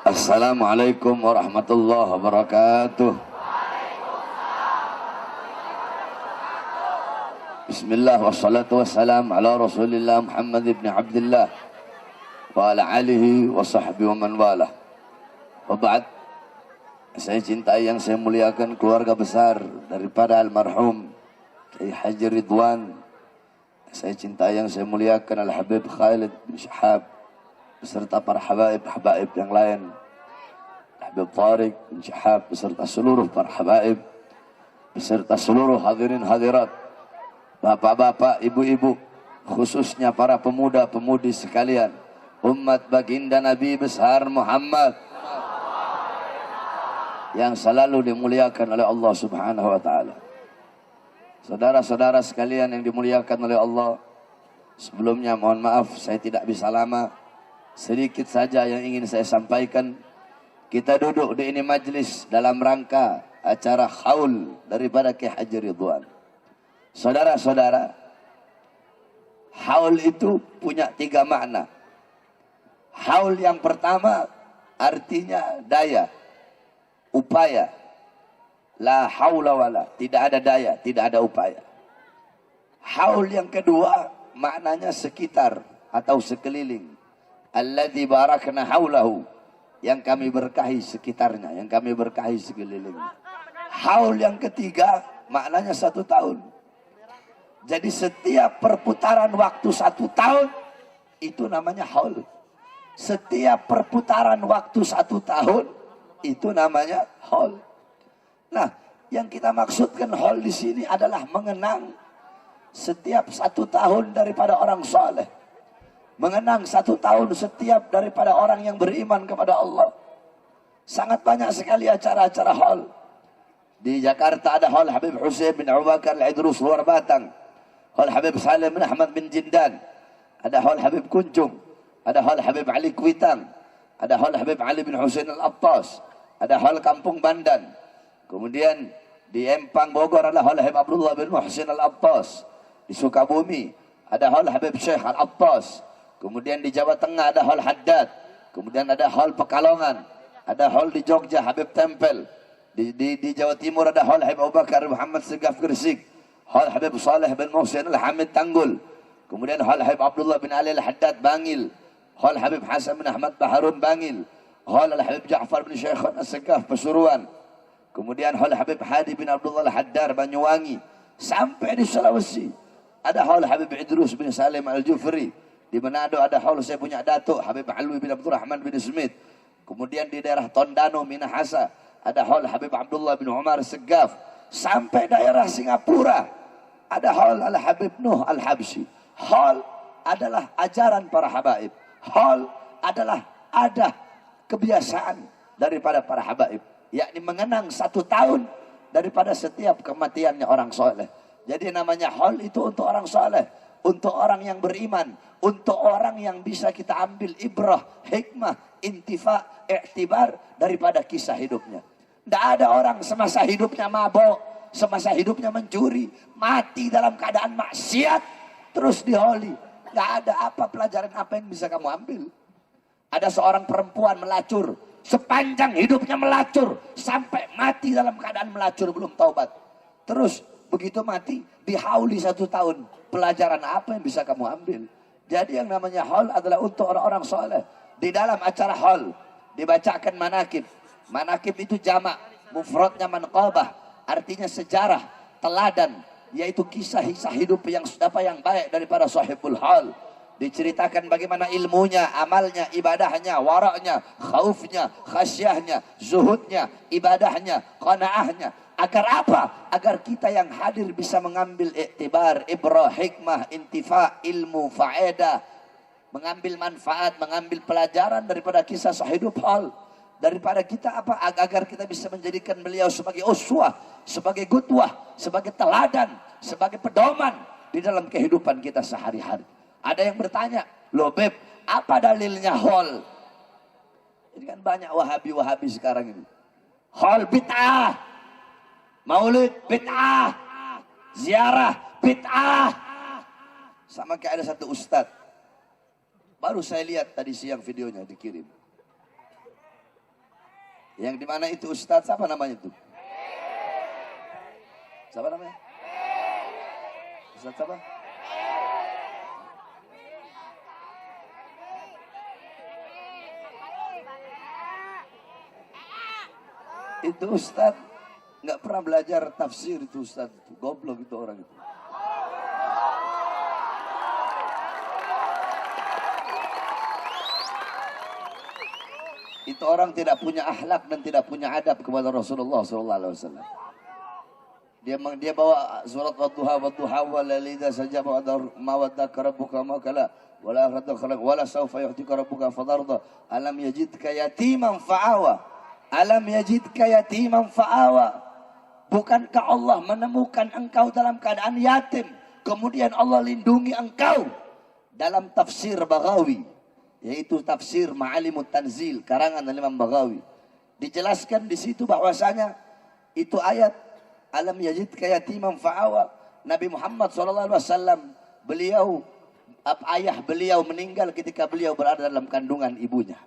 Assalamualaikum warahmatullahi wabarakatuh. Bismillah wassalatu wassalam ala Rasulillah Muhammad ibn Abdullah wa ala alihi wa sahbihi wa man walah. Wa ba'd. Saya cintai yang saya muliakan keluarga besar daripada almarhum Kiai Haji Ridwan. Saya cintai yang saya muliakan Al-Habib Khalid bin Syahab beserta para habaib yang lain, Habib Tariq bin Syahab beserta seluruh para habaib, beserta seluruh hadirin hadirat, bapak-bapak, ibu-ibu, khususnya para pemuda-pemudi sekalian, umat baginda Nabi besar Muhammad yang selalu dimuliakan oleh Allah Subhanahu wa taala. Saudara-saudara sekalian yang dimuliakan oleh Allah, sebelumnya mohon maaf saya tidak bisa lama. Sedikit saja yang ingin saya sampaikan. Kita duduk di ini majlis dalam rangka acara haul daripada Kiai Haji Ridwan. Saudara-saudara, haul itu punya 3 makna. Haul yang pertama artinya daya, upaya. La haula wala, tidak ada daya, tidak ada upaya. Haul yang kedua maknanya sekitar atau sekeliling. Alladzi barakna haulahu, yang kami berkahi sekitarnya, yang kami berkahi sekelilingnya. Haul yang ketiga maknanya 1 tahun. Jadi setiap perputaran waktu 1 tahun itu namanya haul. Setiap perputaran waktu 1 tahun itu namanya haul. Nah, yang kita maksudkan haul di sini adalah mengenang setiap 1 tahun daripada orang soleh. Mengenang 1 tahun setiap daripada orang yang beriman kepada Allah. Sangat banyak sekali acara-acara haul. Di Jakarta ada haul Habib Hussein bin Abu Bakar Al-Idrus luar Batang. Haul Habib Salim bin Ahmad bin Jindan. Ada haul Habib Kunjung. Ada haul Habib Ali Kuitang. Ada haul Habib Ali bin Hussein Al-Attas. Ada haul Kampung Bandan. Kemudian di Empang Bogor ada haul Habib Abdullah bin Muhsin Al-Attas. Di Sukabumi ada haul Habib Syekh Al-Attas. Kemudian di Jawa Tengah ada haul Haddad. Kemudian ada haul Pekalongan. Ada haul di Jogja Habib Tempel. Di Jawa Timur ada haul Habib Abu Bakar Muhammad Segaf Gresik. Haul Habib Saleh bin Muhsin Al-Hamid Tanggul. Kemudian haul Habib Abdullah bin Ali Al-Haddad Bangil. Haul Habib Hasan bin Ahmad Baharun Bangil. Haul Habib Ja'far bin Syekhon As-Segaf Pasuruan. Kemudian haul Habib Hadi bin Abdullah Al-Haddar Banyuwangi. Sampai di Sulawesi ada haul Habib Idrus bin Salim Al-Jufri. Di Manado ada haul saya punya datuk Habib Alwi bin Abdurrahman bin Smith. Kemudian di daerah Tondano Minahasa ada haul Habib Abdullah bin Umar Segaf. Sampai daerah Singapura ada haul Al-Habib Nuh Al-Habsyi. Haul adalah ajaran para habaib. Haul adalah ada kebiasaan daripada para habaib, yakni mengenang 1 tahun daripada setiap kematiannya orang soleh. Jadi namanya haul itu untuk orang soleh, untuk orang yang beriman, untuk orang yang bisa kita ambil ibrah, hikmah, intifa, iktibar daripada kisah hidupnya. Tidak ada orang semasa hidupnya mabok, semasa hidupnya mencuri, mati dalam keadaan maksiat, terus diholi. Tidak ada apa pelajaran apa yang bisa kamu ambil. Ada seorang perempuan melacur, sepanjang hidupnya melacur, sampai mati dalam keadaan melacur, belum taubat. Terus begitu mati, dihauli 1 tahun. Pelajaran apa yang bisa kamu ambil? Jadi yang namanya haul adalah untuk orang-orang soleh. Di dalam acara haul dibacakan manakib. Manakib itu jamak, mufradnya manqabah, artinya sejarah, teladan, yaitu kisah-kisah hidup yang baik daripada sahibul haul. Diceritakan bagaimana ilmunya, amalnya, ibadahnya, waraknya, khaufnya, khasyahnya, zuhudnya, ibadahnya, qanaahnya. Agar apa? Agar kita yang hadir bisa mengambil iktibar, ibrah, hikmah, intifa, ilmu, faedah, mengambil manfaat, mengambil pelajaran daripada kisah hidup haul. Daripada kita apa? Agar kita bisa menjadikan beliau sebagai uswah, sebagai qudwah, sebagai teladan, sebagai pedoman di dalam kehidupan kita sehari-hari. Ada yang bertanya, loh Beb, apa dalilnya haul? Ini kan banyak wahabi-wahabi sekarang ini. Haul bid'ah. Maulid bid'ah, ziarah bid'ah. Sama kayak ada satu ustadz, baru saya lihat tadi siang videonya dikirim. Yang dimana itu Ustadz, siapa namanya itu? Siapa namanya? Ustadz siapa? Itu Ustadz nggak pernah belajar tafsir itu Ustadz itu. Goblok itu orang itu. Itu orang tidak punya akhlak dan tidak punya adab kepada Rasulullah SAW. Dia bawa surat Wadduha walalida saja mawaddaka rabbuka makala wala akhiratu khalaq wala sawfa yu'tika rabbuka fadarda alam yajidka yatiman fa'awa alam yajidka yatiman fa'awa. Bukankah Allah menemukan engkau dalam keadaan yatim, kemudian Allah lindungi engkau? Dalam tafsir Baghawi, yaitu tafsir Ma'alimut Tanzil karangan Imam Baghawi, dijelaskan di situ bahwasanya itu ayat alam yajidka yatiman fa'awa. Nabi Muhammad SAW, beliau ayah beliau meninggal ketika beliau berada dalam kandungan ibunya,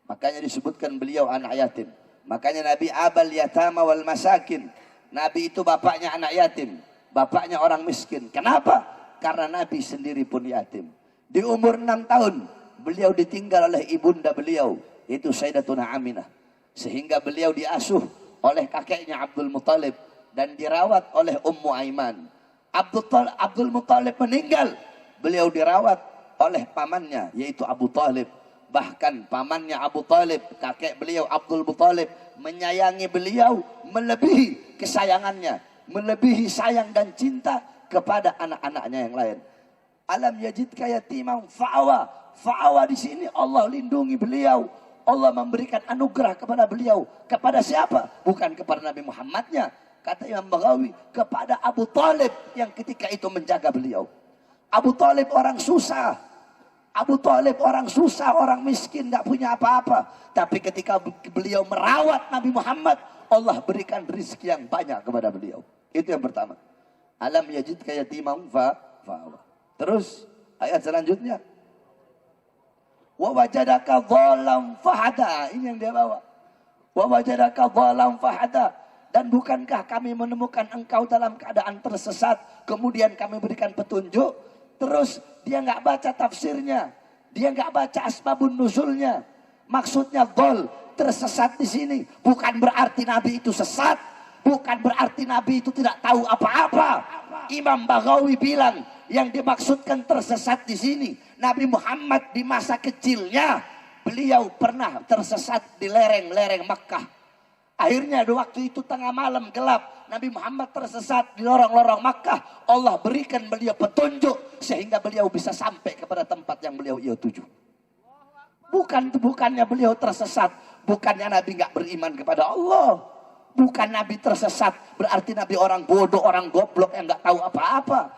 makanya disebutkan beliau anak yatim. Makanya Nabi abal yatama wal masakin. Nabi itu bapaknya anak yatim, bapaknya orang miskin. Kenapa? Karena Nabi sendiri pun yatim. Di umur 6 tahun beliau ditinggal oleh ibunda beliau, yaitu Sayyidatuna Aminah, sehingga beliau diasuh oleh kakeknya Abdul Muthalib dan dirawat oleh Ummu Aiman. Abdul Muthalib meninggal, beliau dirawat oleh pamannya, yaitu Abu Talib. Bahkan pamannya Abu Talib, kakek beliau Abdul Muthalib, menyayangi beliau melebihi kesayangannya, melebihi sayang dan cinta kepada anak-anaknya yang lain. Alam yajidka yatiman fa'awa. Fa'awa di sini Allah lindungi beliau. Allah memberikan anugerah kepada beliau. Kepada siapa? Bukan kepada Nabi Muhammadnya. Kata Imam Baghawi, kepada Abu Talib yang ketika itu menjaga beliau. Abu Talib orang susah. Abu Talib orang susah, orang miskin, tidak punya apa-apa. Tapi ketika beliau merawat Nabi Muhammad, Allah berikan rizki yang banyak kepada beliau. Itu yang pertama. Alam yajidka yatiman fa'awa. Terus ayat selanjutnya, wa wajadaka dhalam fahada. Ini yang dia bawa. Wa wajadaka dhalam fahada. Dan bukankah kami menemukan engkau dalam keadaan tersesat, kemudian kami berikan petunjuk? Terus dia nggak baca tafsirnya, dia nggak baca asbabun nuzulnya. Maksudnya dhol, tersesat di sini bukan berarti Nabi itu sesat, bukan berarti Nabi itu tidak tahu apa-apa. Imam Baghawi bilang yang dimaksudkan tersesat di sini, Nabi Muhammad di masa kecilnya beliau pernah tersesat di lereng-lereng Makkah. Akhirnya di waktu itu tengah malam gelap, Nabi Muhammad tersesat di lorong-lorong Makkah. Allah berikan beliau petunjuk sehingga beliau bisa sampai kepada tempat yang beliau tuju. Bukannya beliau tersesat, bukannya Nabi nggak beriman kepada Allah. Bukan Nabi tersesat berarti Nabi orang bodoh, orang goblok yang nggak tahu apa-apa.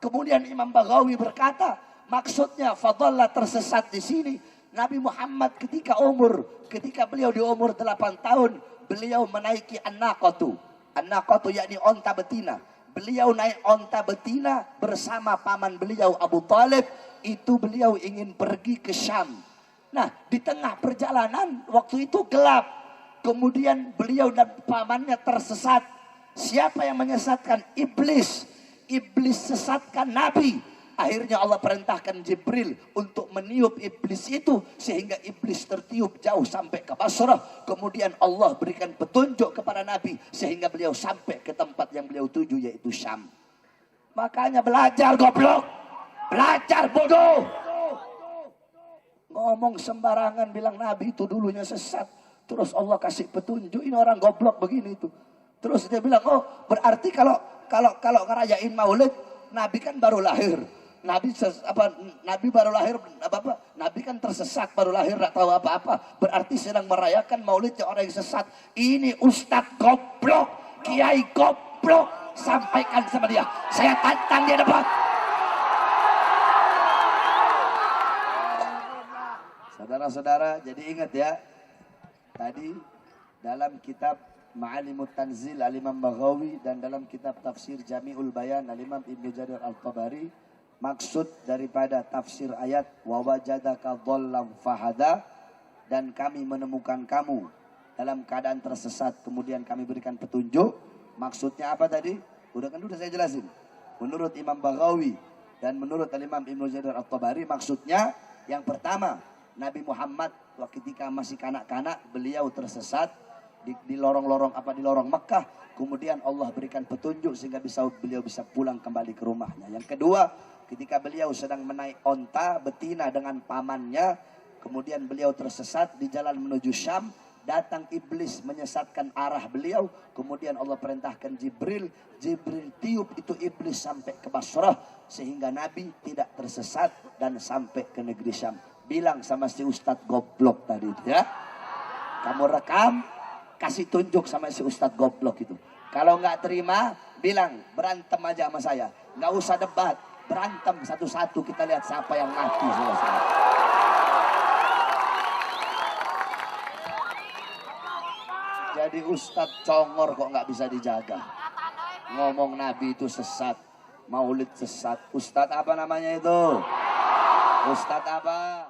Kemudian Imam Baghawi berkata, maksudnya fadhallah tersesat di sini. Nabi Muhammad ketika beliau di umur 8 tahun, beliau menaiki an-naqatu. An-naqatu yakni onta betina. Beliau naik onta betina bersama paman beliau Abu Talib. Itu beliau ingin pergi ke Syam. Nah, di tengah perjalanan waktu itu gelap. Kemudian beliau dan pamannya tersesat. Siapa yang menyesatkan? Iblis. Iblis sesatkan Nabi. Akhirnya Allah perintahkan Jibril untuk meniup iblis itu sehingga iblis tertiup jauh sampai ke Basrah. Kemudian Allah berikan petunjuk kepada Nabi sehingga beliau sampai ke tempat yang beliau tuju, yaitu Syam. Makanya belajar goblok, belajar bodoh. Ngomong sembarangan bilang Nabi itu dulunya sesat, terus Allah kasih petunjuk, ini orang goblok begini itu. Terus dia bilang, oh berarti kalau ngerayain Maulid, Nabi kan baru lahir. Nabi baru lahir Nabi kan tersesat baru lahir, tidak tahu apa-apa, berarti sedang merayakan maulidnya orang yang sesat. Ini ustadz goblok, kiai goblok, sampaikan sama dia, saya tantang dia depan. Saudara-saudara, jadi ingat ya, tadi dalam kitab Ma'alimut Tanzil Al-Imam Baghawi dan dalam kitab Tafsir Jami'ul Bayan Al-Imam Ibnu Jarir Al-Tabari, maksud daripada tafsir ayat wa wajadaka dhallam fahada, dan kami menemukan kamu dalam keadaan tersesat, kemudian kami berikan petunjuk. Maksudnya apa tadi? Udah saya jelasin. Menurut Imam Baghawi dan menurut Imam Ibnu Jarir At-Tabari, maksudnya yang pertama, Nabi Muhammad ketika masih kanak-kanak beliau tersesat di lorong-lorong di lorong Mekah. Kemudian Allah berikan petunjuk sehingga beliau bisa pulang kembali ke rumahnya. Yang kedua, ketika beliau sedang menaik onta betina dengan pamannya, kemudian beliau tersesat di jalan menuju Syam, datang iblis menyesatkan arah beliau, kemudian Allah perintahkan Jibril tiup itu iblis sampai ke Basrah sehingga Nabi tidak tersesat dan sampai ke negeri Syam. Bilang sama si Ustadz goblok tadi ya, kamu rekam, kasih tunjuk sama si Ustadz goblok itu. Kalau nggak terima, bilang berantem aja sama saya, nggak usah debat, berantem satu-satu, kita lihat siapa yang mati. Jadi Ustadz congor kok nggak bisa dijaga. Ngomong Nabi itu sesat, Maulid sesat. Ustadz apa namanya itu? Ustadz apa?